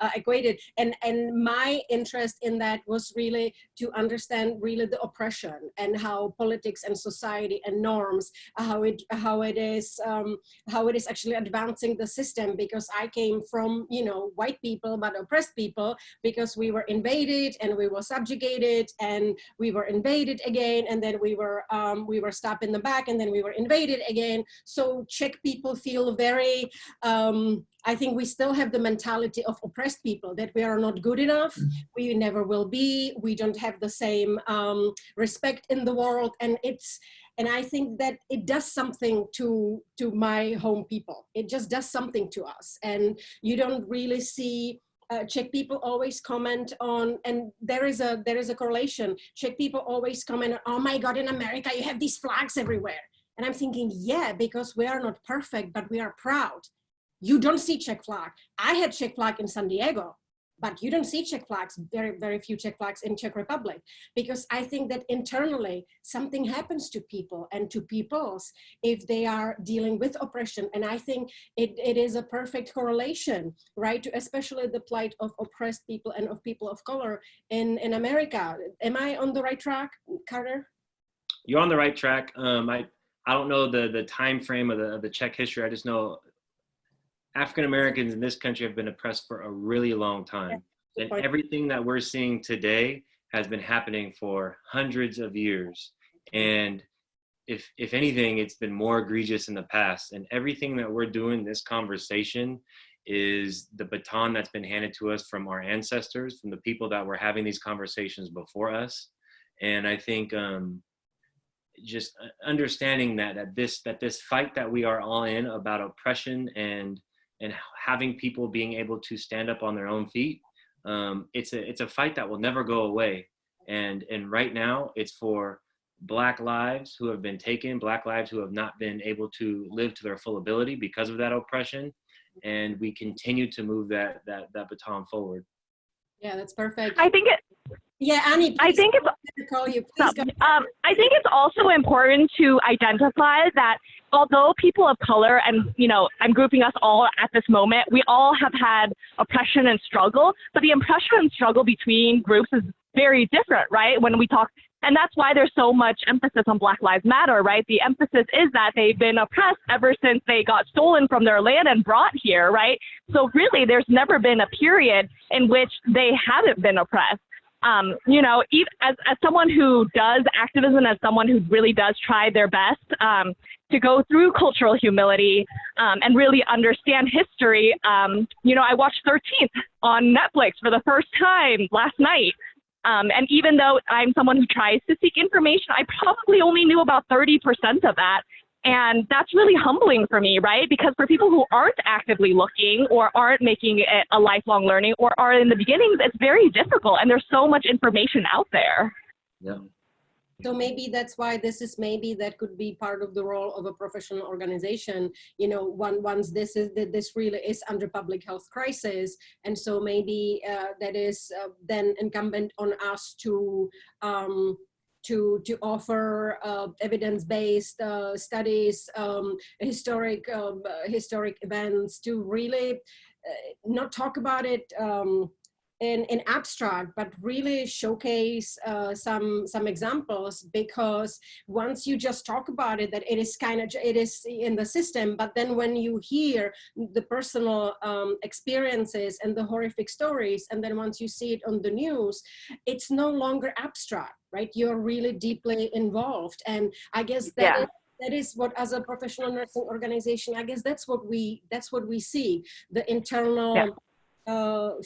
acquainted. And my interest in that was really to understand really the oppression and how politics and society and norms, how it is actually advancing the system. Because I came from, you know, white people but oppressed people, because we were invaded and we were subjugated and we were invaded again, and then we were stabbed in the back, and then we were invaded again. So Czech people feel very, I think we still have the mentality of oppressed people, that we are not good enough, we never will be, we don't have the same respect in the world, and I think that it does something to my home people. It just does something to us, and you don't really see. Czech people always comment on, and there is a correlation. Czech people always comment on, oh my God, in America you have these flags everywhere. And I'm thinking, yeah, because we are not perfect, but we are proud. You don't see Czech flag. I had Czech flag in San Diego, but you don't see Czech flags, very, very few Czech flags in Czech Republic, because I think that internally something happens to people and to peoples if they are dealing with oppression. And I think it is a perfect correlation, right, to especially the plight of oppressed people and of people of color in America. Am I on the right track, Carter? You're on the right track. I don't know the time frame of the Czech history. I just know African Americans in this country have been oppressed for a really long time. And everything that we're seeing today has been happening for hundreds of years. And if anything, it's been more egregious in the past. And everything that we're doing, this conversation, is the baton that's been handed to us from our ancestors, from the people that were having these conversations before us. And I think just understanding that this fight that we are all in about oppression and having people being able to stand up on their own feet, it's a fight that will never go away. And right now it's for Black lives who have been taken, Black lives who have not been able to live to their full ability because of that oppression. And we continue to move that baton forward. Yeah, that's perfect. I think Yeah, Annie, please, I think it's call you. Please go. I think it's also important to identify that although people of color, and you know, I'm grouping us all at this moment, we all have had oppression and struggle, but the oppression and struggle between groups very different, right? When we talk, and that's why there's so much emphasis on Black Lives Matter, right? The emphasis is that they've been oppressed ever since they got stolen from their land and brought here, right? So really, there's never been a period in which they haven't been oppressed. You know, even as someone who does activism, as someone who really does try their best to go through cultural humility and really understand history, you know, I watched 13th on Netflix for the first time last night. And even though I'm someone who tries to seek information, I probably only knew about 30% of that. And that's really humbling for me, right? Because for people who aren't actively looking or aren't making it a lifelong learning or are in the beginnings, it's very difficult. And there's so much information out there. Yeah. So maybe that's why maybe that could be part of the role of a professional organization, you know, once this really is under public health crisis. And so maybe that is then incumbent on us to offer evidence-based studies, historic events, to really not talk about it in abstract, but really showcase some examples, because once you just talk about it, that it is in the system, but then when you hear the personal experiences and the horrific stories, and then once you see it on the news, it's no longer abstract, right? You're really deeply involved. And I guess that is what, as a professional nursing organization, I guess that's what we see, the internal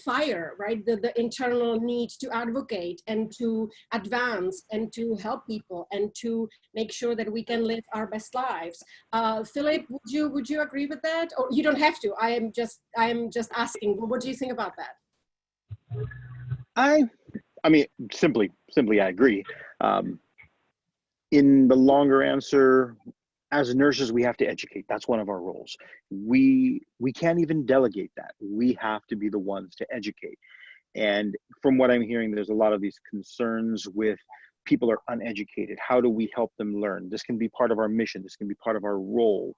fire, right? The internal need to advocate and to advance and to help people and to make sure that we can live our best lives. Phillip, would you agree with that? Or you don't have to. I am just asking. What do you think about that? I mean, simply, I agree. In the longer answer, as nurses, we have to educate. That's one of our roles. We can't even delegate that. We have to be the ones to educate. And from what I'm hearing, there's a lot of these concerns with people are uneducated. How do we help them learn? This can be part of our mission. This can be part of our role.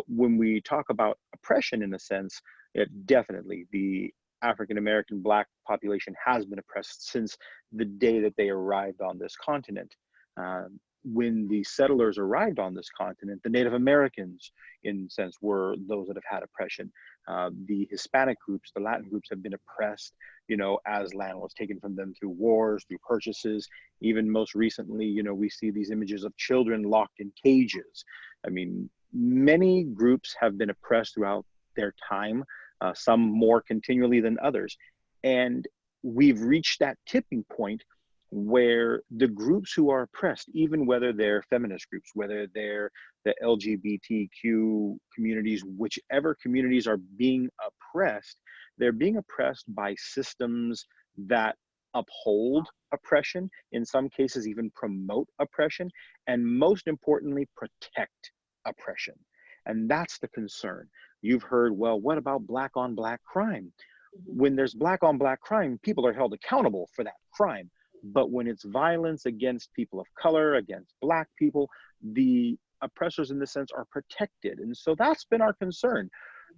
When we talk about oppression, in a sense, definitely the African-American Black population has been oppressed since the day that they arrived on this continent. When the settlers arrived on this continent, the Native Americans, in a sense, were those that have had oppression. The Hispanic groups, the Latin groups have been oppressed, you know, as land was taken from them through wars, through purchases. Even most recently, you know, we see these images of children locked in cages. I mean, many groups have been oppressed throughout their time, some more continually than others. And we've reached that tipping point where the groups who are oppressed, even whether they're feminist groups, whether they're the LGBTQ communities, whichever communities are being oppressed, they're being oppressed by systems that uphold oppression, in some cases even promote oppression, and most importantly, protect oppression. And that's the concern. You've heard, well, what about Black on Black crime? When there's Black on Black crime, people are held accountable for that crime. But when it's violence against people of color, against Black people, the oppressors in this sense are protected. And so that's been our concern.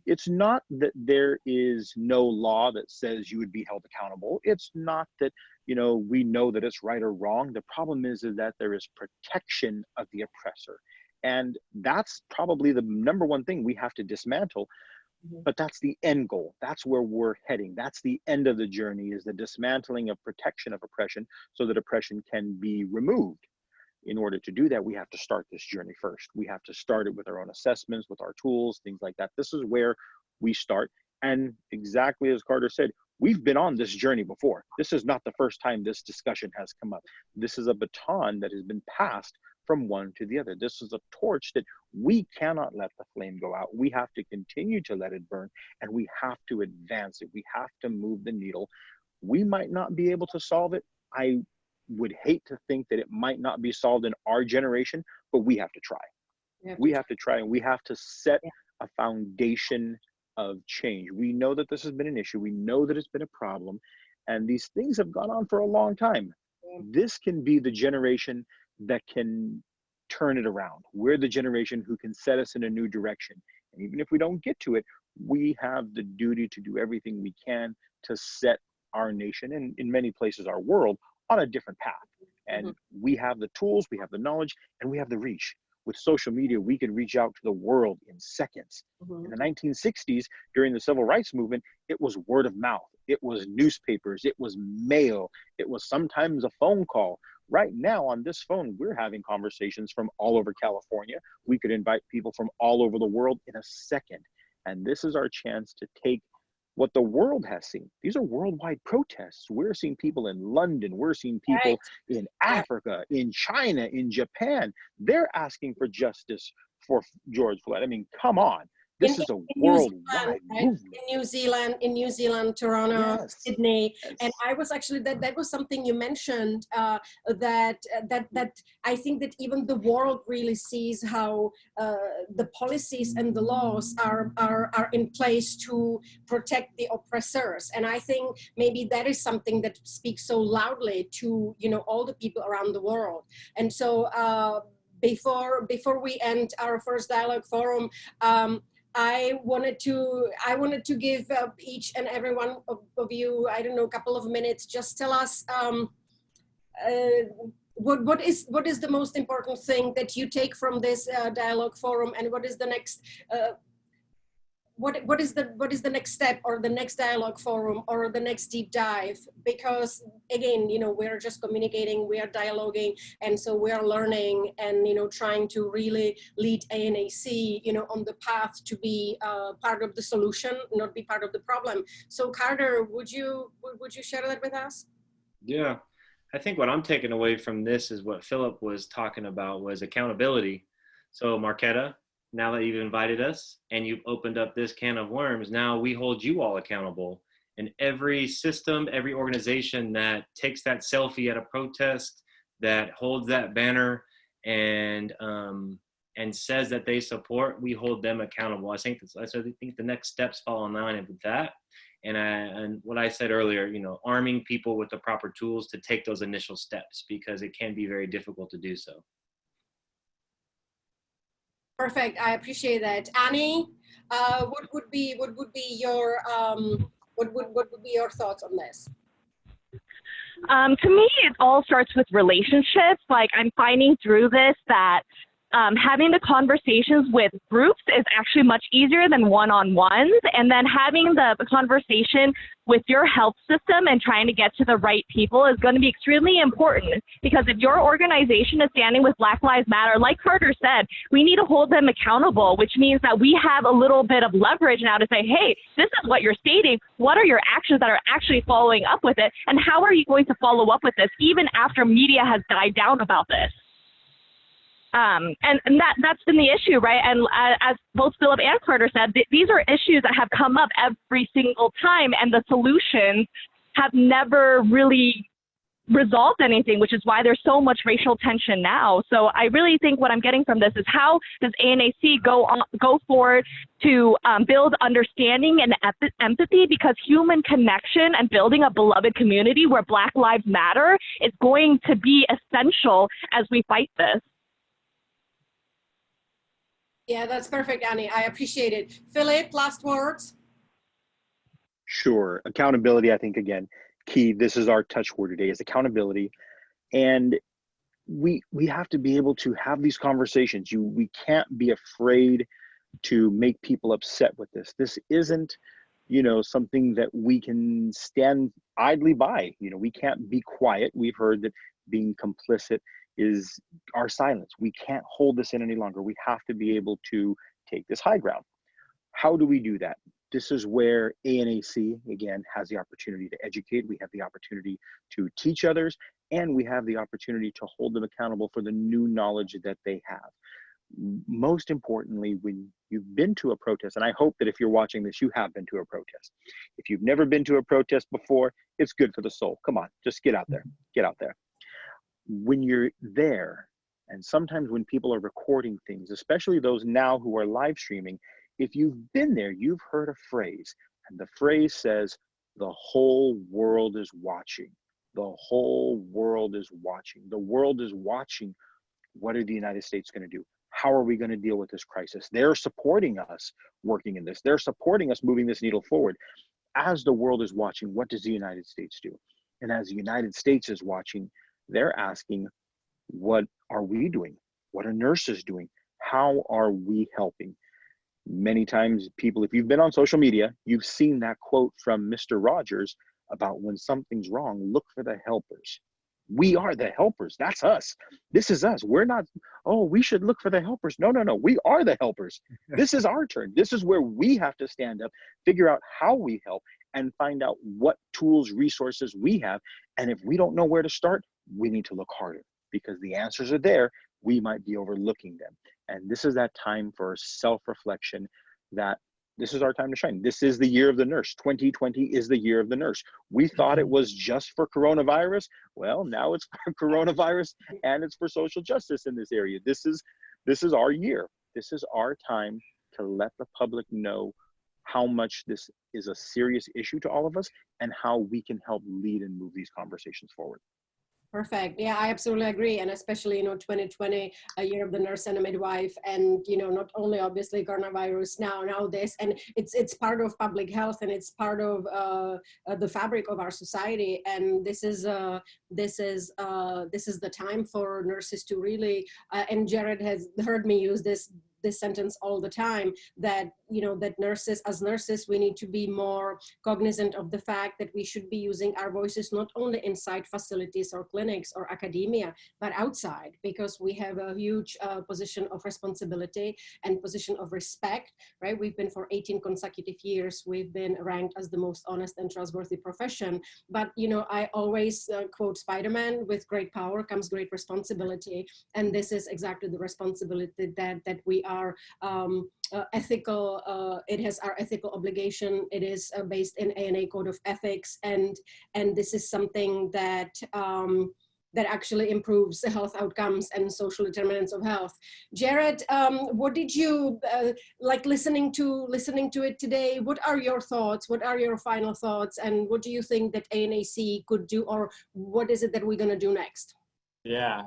It's not that there is no law that says you would be held accountable. It's not that, you know, we know that it's right or wrong. The problem is that there is protection of the oppressor. And that's probably the number one thing we have to dismantle. But that's the end goal. That's where we're heading. That's the end of the journey, is the dismantling of protection of oppression so that oppression can be removed. In order to do that, we have to start this journey first. We have to start it with our own assessments, with our tools, things like that. This is where we start. And exactly as Carter said, we've been on this journey before. This is not the first time this discussion has come up. This is a baton that has been passed from one to the other. This is a torch that we cannot let the flame go out. We have to continue to let it burn, and we have to advance it. We have to move the needle. We might not be able to solve it. I would hate to think that it might not be solved in our generation, but we have to try. We have to try, and we have to set a foundation of change. We know that this has been an issue. We know that it's been a problem, and these things have gone on for a long time. This can be the generation that can turn it around. We're the generation who can set us in a new direction. And even if we don't get to it, we have the duty to do everything we can to set our nation, and in many places our world, on a different path. And we have the tools, we have the knowledge, and we have the reach. With social media, we can reach out to the world in seconds. In the 1960s, during the civil rights movement, it was word of mouth. It was newspapers, it was mail, it was sometimes a phone call. Right now on this phone, we're having conversations from all over California. We could invite people from all over the world in a second. And this is our chance to take what the world has seen. These are worldwide protests. We're seeing people in London. We're seeing people in Africa, in China, in Japan. They're asking for justice for George Floyd. I mean, come on. This is a worldwide movement. In New Zealand, Toronto, Yes. Sydney, Yes. and I was actually that was something you mentioned that I think that even the world really sees how the policies and the laws are in place to protect the oppressors, and I think maybe that is something that speaks so loudly to all the people around the world. And so before we end our first dialogue forum. I wanted to give each and every one of you, I don't know, a couple of minutes. Just tell us what is the most important thing that you take from this dialogue forum, and what is the next what is the next step, or the next dialogue forum, or the next deep dive? Because again, we're just communicating, we are dialoguing, and so we are learning and trying to really lead ANAC on the path to be part of the solution, not be part of the problem. So Carter, would you share that with us? Yeah, I think what I'm taking away from this is what Phillip was talking about, was accountability. So Marketa, now that you've invited us and you've opened up this can of worms, now we hold you all accountable. And every system, every organization that takes that selfie at a protest, that holds that banner and says that they support, we hold them accountable. I think the next steps fall in line with that. And what I said earlier, arming people with the proper tools to take those initial steps, because it can be very difficult to do so. Perfect. I appreciate that. Annie, what would be your thoughts on this? To me, it all starts with relationships. Like, I'm finding through this that having the conversations with groups is actually much easier than one-on-ones. And then having the conversation with your health system and trying to get to the right people is going to be extremely important, because if your organization is standing with Black Lives Matter, like Carter said, we need to hold them accountable, which means that we have a little bit of leverage now to say, hey, this is what you're stating. What are your actions that are actually following up with it? And how are you going to follow up with this even after media has died down about this? And that's been the issue, right? And as both Phillip and Carter said, these are issues that have come up every single time, and the solutions have never really resolved anything, which is why there's so much racial tension now. So I really think what I'm getting from this is, how does ANAC go forward to build understanding and empathy, because human connection and building a beloved community where Black Lives Matter is going to be essential as we fight this. Yeah, that's perfect, Annie. I appreciate it. Phillip, last words? Sure. Accountability, I think, again, key. This is our touch word today, is accountability. And we have to be able to have these conversations. We can't be afraid to make people upset with this. This isn't, something that we can stand idly by. We can't be quiet. We've heard that being complicit is our silence. We can't hold this in any longer. We have to be able to take this high ground. How do we do that? This is where ANAC, again, has the opportunity to educate. We have the opportunity to teach others, and we have the opportunity to hold them accountable for the new knowledge that they have. Most importantly, when you've been to a protest, and I hope that if you're watching this, you have been to a protest. If you've never been to a protest before, it's good for the soul. Come on, just get out there. Get out there. When you're there, and sometimes when people are recording things, especially those now who are live streaming, if you've been there, you've heard a phrase, and the phrase says, the whole world is watching. The whole world is watching. The world is watching. What are the United States going to do? How are we going to deal with this crisis? They're supporting us working in this. They're supporting us moving this needle forward. As the world is watching, what does the United States do? And as the United States is watching, they're asking, what are we doing? What are nurses doing? How are we helping? Many times people, if you've been on social media, you've seen that quote from Mr. Rogers about when something's wrong, look for the helpers. We are the helpers. That's us. This is us. We're not, oh, we should look for the helpers. No, no, no. We are the helpers. This is our turn. This is where we have to stand up, figure out how we help, and find out what tools, resources we have. And if we don't know where to start, we need to look harder, because the answers are there. We might be overlooking them. And this is that time for self-reflection, that this is our time to shine. This is the year of the nurse. 2020 is the year of the nurse. We thought it was just for coronavirus. Well, now it's for coronavirus and it's for social justice in this area. This is our year. This is our time to let the public know how much this is a serious issue to all of us and how we can help lead and move these conversations forward. Perfect. Yeah, I absolutely agree. And especially, 2020, a year of the nurse and a midwife, and, not only obviously coronavirus now this, and it's part of public health, and it's part of the fabric of our society. And this is the time for nurses to really, and Jared has heard me use this sentence all the time, that that as nurses we need to be more cognizant of the fact that we should be using our voices not only inside facilities or clinics or academia, but outside, because we have a huge position of responsibility and position of respect, right? We've been for 18 consecutive years, we've been ranked as the most honest and trustworthy profession. But I always quote Spider-Man, with great power comes great responsibility, and this is exactly the responsibility that we are ethical. It has our ethical obligation. It is based in ANA Code of Ethics, and this is something that that actually improves the health outcomes and social determinants of health. Jared, what did you like listening to it today? What are your thoughts? What are your final thoughts? And what do you think that ANAC could do, or what is it that we're going to do next? Yeah.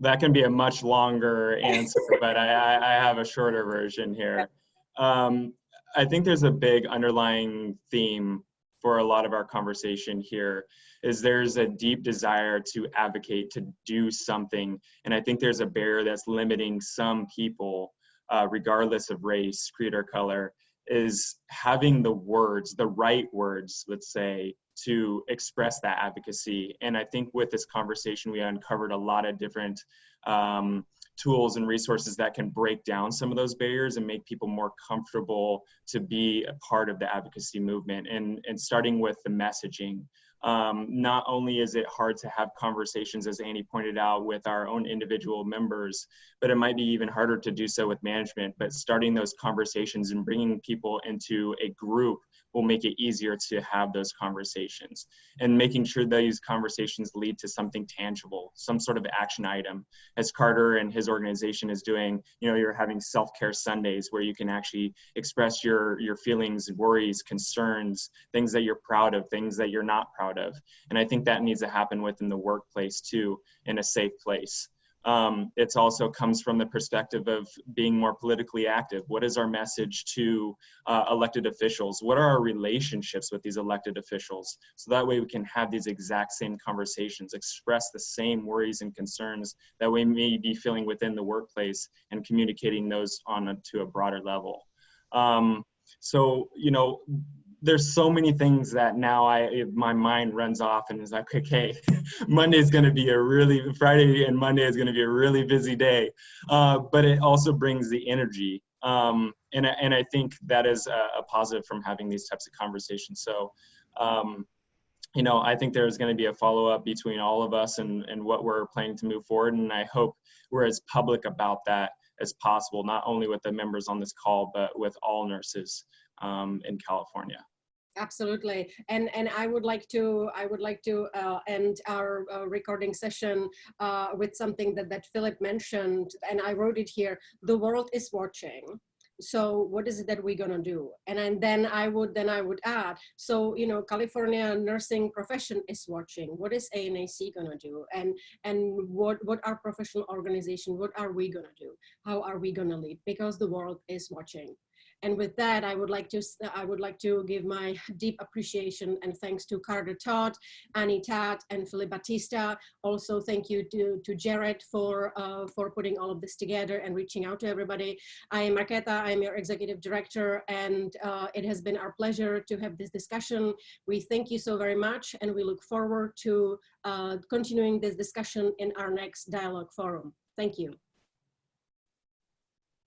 That can be a much longer answer, but I have a shorter version here. I think there's a big underlying theme for a lot of our conversation here, is there's a deep desire to advocate, to do something. And I think there's a barrier that's limiting some people, regardless of race, creed, or color, is having the words, the right words, let's say, to express that advocacy. And I think with this conversation, we uncovered a lot of different tools and resources that can break down some of those barriers and make people more comfortable to be a part of the advocacy movement. And starting with the messaging. Not only is it hard to have conversations, as Annie pointed out, with our own individual members, but it might be even harder to do so with management. But starting those conversations and bringing people into a group will make it easier to have those conversations, and making sure these conversations lead to something tangible, some sort of action item. As Carter and his organization is doing, you're having self-care Sundays where you can actually express your feelings, worries, concerns, things that you're proud of, things that you're not proud of. And I think that needs to happen within the workplace too, in a safe place. It also comes from the perspective of being more politically active. What is our message to elected officials? What are our relationships with these elected officials? So that way we can have these exact same conversations, express the same worries and concerns that we may be feeling within the workplace, and communicating those on to a broader level. There's so many things that now my mind runs off and is like, okay, Friday and Monday is going to be a really busy day. But it also brings the energy. And I think that is a positive from having these types of conversations. So, I think there's going to be a follow-up between all of us and what we're planning to move forward. And I hope we're as public about that as possible, not only with the members on this call, but with all nurses in California. Absolutely, and I would like to end our recording session with something that Phillip mentioned, and I wrote it here. The world is watching. So what is it that we're gonna do? And then I would add, so California nursing profession is watching. What is ANAC gonna do? And what our professional organization, what are we gonna do? How are we gonna lead? Because the world is watching. And with that, I would like to give my deep appreciation and thanks to Carter Todd, Annie Todd, and Phillip Bautista. Also, thank you to Jared for putting all of this together and reaching out to everybody. I am Marketa, I am your executive director, and it has been our pleasure to have this discussion. We thank you so very much, and we look forward to continuing this discussion in our next dialogue forum. Thank you.